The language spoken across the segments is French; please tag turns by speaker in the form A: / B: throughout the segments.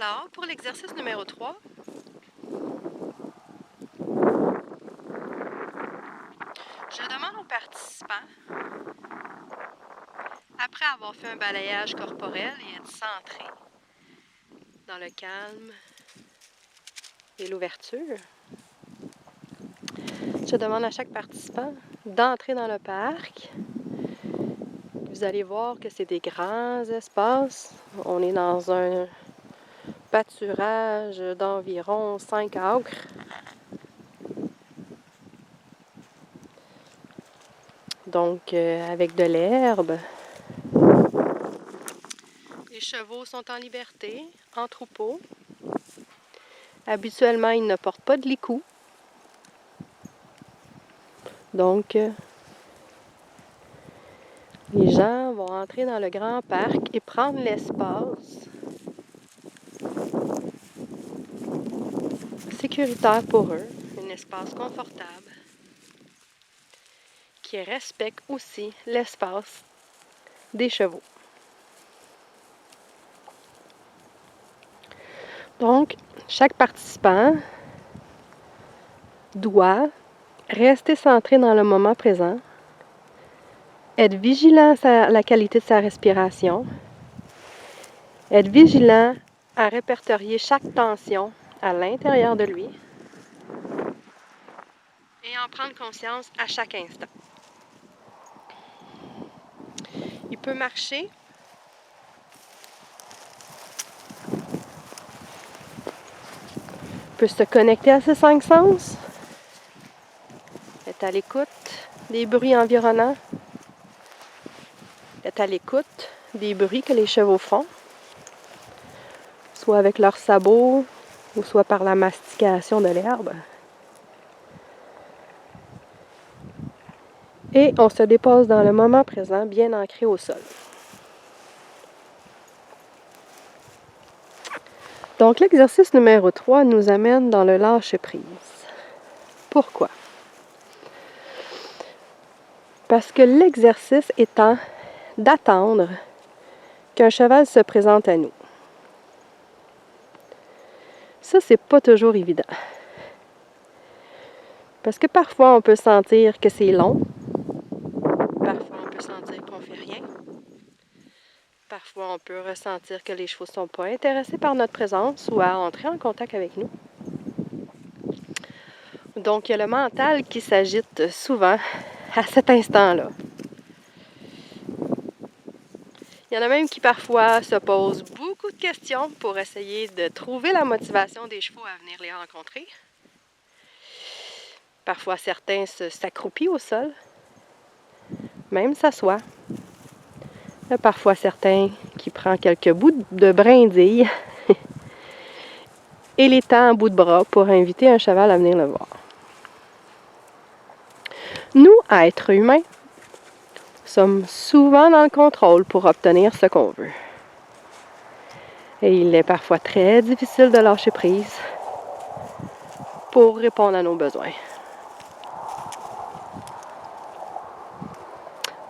A: Alors, pour l'exercice numéro 3, je demande aux participants, après avoir fait un balayage corporel et être centré dans le calme et l'ouverture, je demande à chaque participant d'entrer dans le parc. Vous allez voir que c'est des grands espaces. On est dans un pâturage d'environ 5 acres. Donc, avec de l'herbe. Les chevaux sont en liberté, en troupeau. Habituellement, ils ne portent pas de licou. Donc, les gens vont entrer dans le grand parc et prendre l'espace sécuritaire pour eux, un espace confortable qui respecte aussi l'espace des chevaux. Donc, chaque participant doit rester centré dans le moment présent, être vigilant à la qualité de sa respiration, être vigilant à répertorier chaque tension à l'intérieur de lui et en prendre conscience à chaque instant. Il peut marcher peut se connecter à ses 5 sens, être à l'écoute des bruits environnants, être à l'écoute des bruits que les chevaux font, soit avec leurs sabots ou soit par la mastication de l'herbe. Et on se dépose dans le moment présent, bien ancré au sol. Donc l'exercice numéro 3 nous amène dans le lâcher-prise. Pourquoi? Parce que l'exercice étant d'attendre qu'un cheval se présente à nous. Ça, c'est pas toujours évident. Parce que parfois, on peut sentir que c'est long. Parfois, on peut sentir qu'on fait rien. Parfois, on peut ressentir que les chevaux ne sont pas intéressés par notre présence ou à entrer en contact avec nous. Donc, il y a le mental qui s'agite souvent à cet instant-là. Il y en a même qui parfois se posent beaucoup de questions pour essayer de trouver la motivation des chevaux à venir les rencontrer. Parfois, certains s'accroupissent au sol, même s'assoient. Il y a parfois certains qui prennent quelques bouts de brindilles et les tend en bout de bras pour inviter un cheval à venir le voir. Nous, êtres humains, sommes souvent dans le contrôle pour obtenir ce qu'on veut. Et il est parfois très difficile de lâcher prise pour répondre à nos besoins.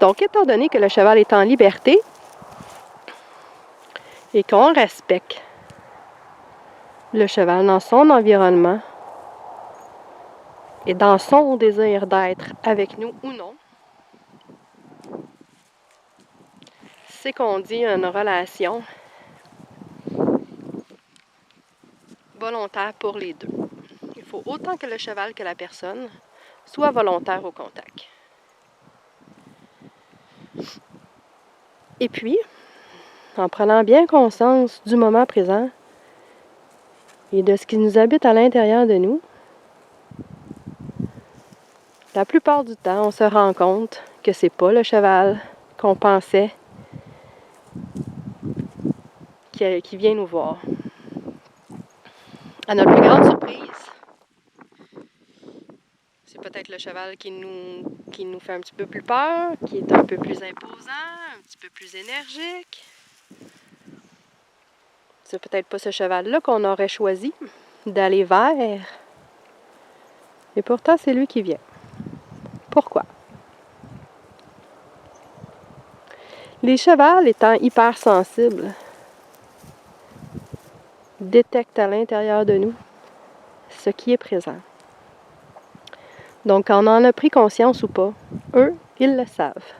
A: Donc, étant donné que le cheval est en liberté et qu'on respecte le cheval dans son environnement et dans son désir d'être avec nous ou non, c'est qu'on dit une relation volontaire pour les deux. Il faut autant que le cheval que la personne soit volontaire au contact. Et puis, en prenant bien conscience du moment présent et de ce qui nous habite à l'intérieur de nous, la plupart du temps, on se rend compte que c'est pas le cheval qu'on pensait qui vient nous voir. À notre plus grande surprise, c'est peut-être le cheval qui nous fait un petit peu plus peur, qui est un peu plus imposant, un petit peu plus énergique. C'est peut-être pas ce cheval-là qu'on aurait choisi d'aller vers. Et pourtant, c'est lui qui vient. Pourquoi? Les chevals étant hypersensibles, détectent à l'intérieur de nous ce qui est présent. Donc, on en a pris conscience ou pas, eux, ils le savent.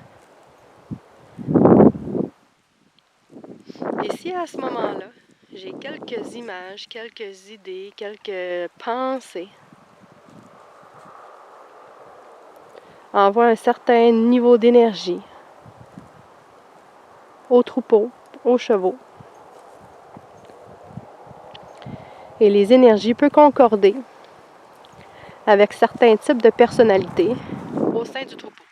A: Et si à ce moment-là, j'ai quelques images, quelques idées, quelques pensées, envoie un certain niveau d'énergie au troupeau, aux chevaux, et les énergies peuvent concorder avec certains types de personnalités au sein du troupeau.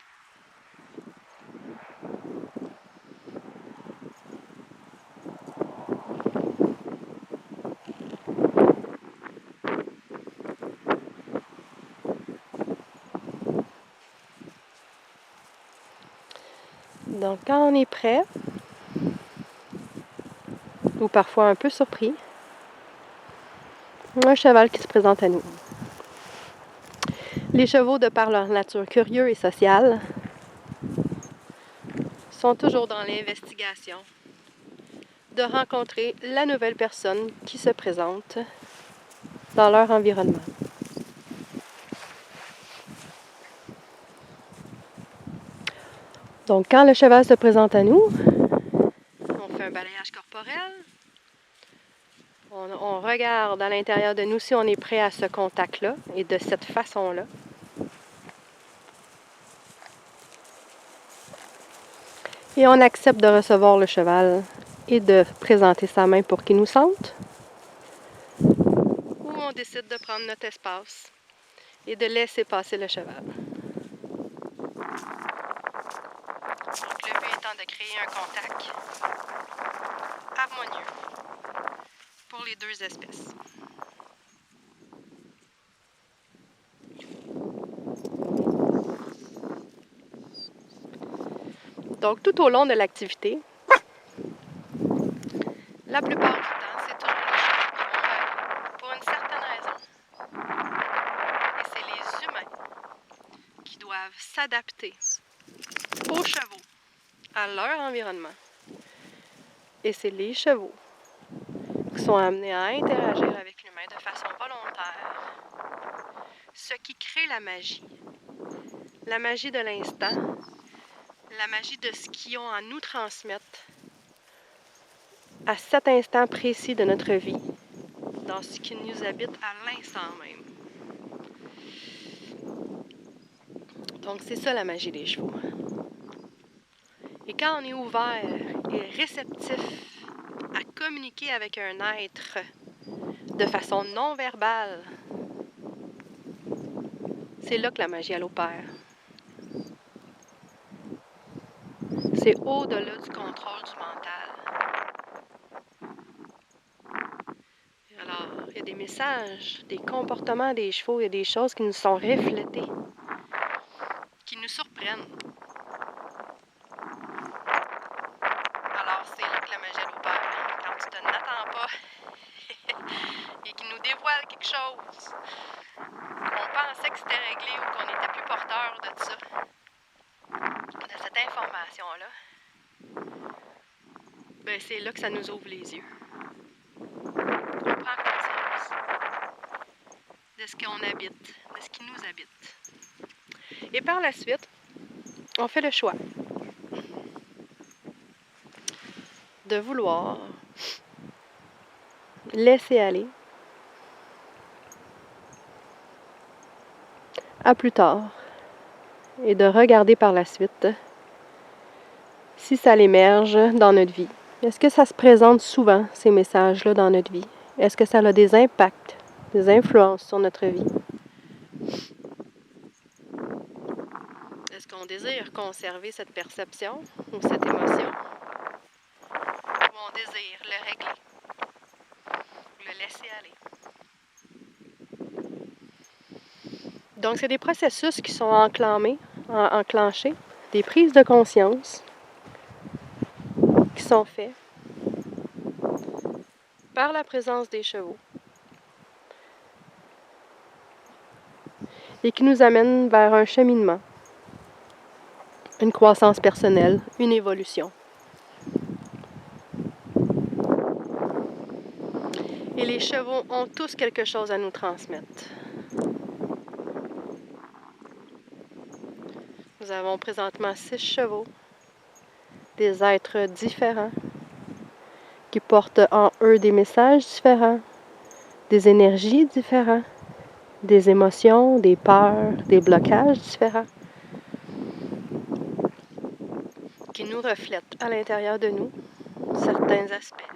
A: Donc, quand on est prêt, ou parfois un peu surpris, un cheval qui se présente à nous. Les chevaux, de par leur nature curieuse et sociale, sont toujours dans l'investigation de rencontrer la nouvelle personne qui se présente dans leur environnement. Donc, quand le cheval se présente à nous, on fait un balayage corporel, on regarde à l'intérieur de nous si on est prêt à ce contact-là et de cette façon-là. Et on accepte de recevoir le cheval et de présenter sa main pour qu'il nous sente. Ou on décide de prendre notre espace et de laisser passer le cheval. Donc, le but étant de créer un contact harmonieux pour les deux espèces. Donc, tout au long de l'activité, la plupart du temps, c'est toujours le cheval qui vont faire pour une certaine raison. Et c'est les humains qui doivent s'adapter aux chevaux, à leur environnement. Et c'est les chevaux qui sont amenés à interagir avec l'humain de façon volontaire, ce qui crée la magie de l'instant, la magie de ce qu'ils ont à nous transmettre à cet instant précis de notre vie, dans ce qui nous habite à l'instant même. Donc, c'est ça la magie des chevaux. Et quand on est ouvert et réceptif à communiquer avec un être de façon non verbale, c'est là que la magie elle opère. C'est au-delà du contrôle du mental. Alors, il y a des messages, des comportements des chevaux, il y a des choses qui nous sont reflétées, qui nous surprennent. Alors, c'est là que la magie elle opère. Quand tu te n'attends pas et qui nous dévoile quelque chose qu'on pensait que c'était réglé ou qu'on n'était plus porteur de ça, de cette information-là, ben c'est là que ça nous ouvre les yeux. On prend conscience de ce qu'on habite, de ce qui nous habite. Et par la suite, on fait le choix de vouloir laisser aller à plus tard et de regarder par la suite si ça l'émerge dans notre vie. Est-ce que ça se présente souvent, ces messages-là, dans notre vie? Est-ce que ça a des impacts, des influences sur notre vie? Est-ce qu'on désire conserver cette perception ou cette émotion? Ou on désire le régler, le laisser aller? Donc, c'est des processus qui sont enclenchés, des prises de conscience qui sont faits par la présence des chevaux et qui nous amènent vers un cheminement, une croissance personnelle, une évolution. Et Les chevaux ont tous quelque chose à nous transmettre. Nous avons présentement 6 chevaux, des êtres différents, qui portent en eux des messages différents, des énergies différentes, des émotions, des peurs, des blocages différents, qui nous reflètent à l'intérieur de nous certains aspects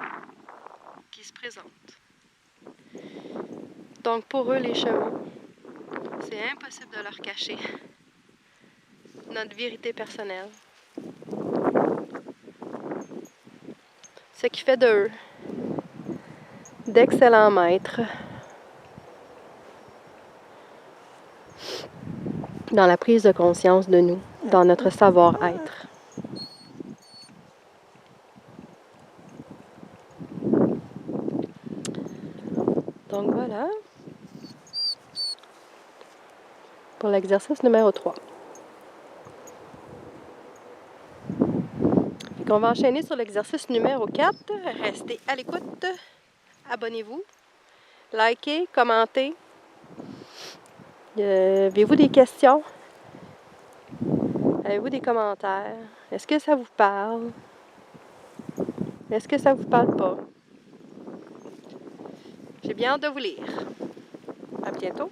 A: qui se présentent. Donc pour eux, les chevaux, c'est impossible de leur cacher notre vérité personnelle. Ce qui fait d'eux d'excellents maîtres dans la prise de conscience de nous, dans notre savoir-être. Donc voilà, pour l'exercice numéro 3. Donc on va enchaîner sur l'exercice numéro 4. Restez à l'écoute, abonnez-vous, likez, commentez. Avez-vous des questions? Avez-vous des commentaires? Est-ce que ça vous parle? Est-ce que ça vous parle pas? J'ai bien hâte de vous lire. À bientôt!